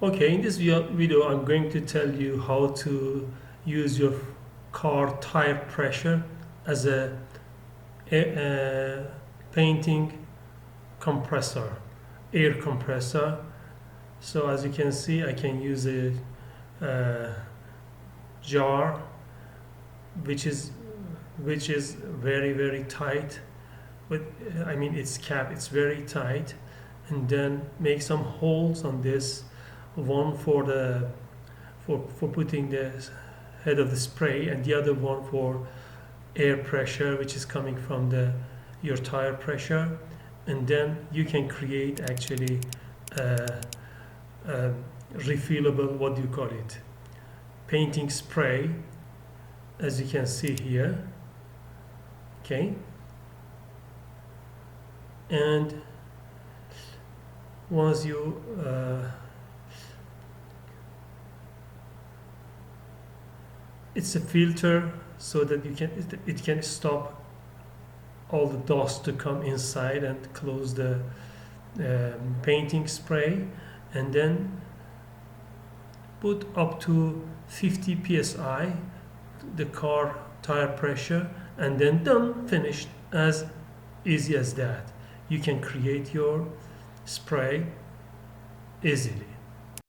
Okay, in this video I'm going to tell you how to use your car tire pressure as a painting compressor, air compressor. So as you can see, I can use a jar which is very tight, but I mean its cap, it's very tight, and then make some holes on this, one for the for putting the head of the spray, and the other one for air pressure which is coming from the your tire pressure. And then you can create actually a refillable, what do you call it, painting spray, as you can see here. Okay, and once you it's a filter so that it can stop all the dust to come inside and close the painting spray, and then put up to 50 psi the car tire pressure, and then done, finished. As easy as that. You can create your spray easily.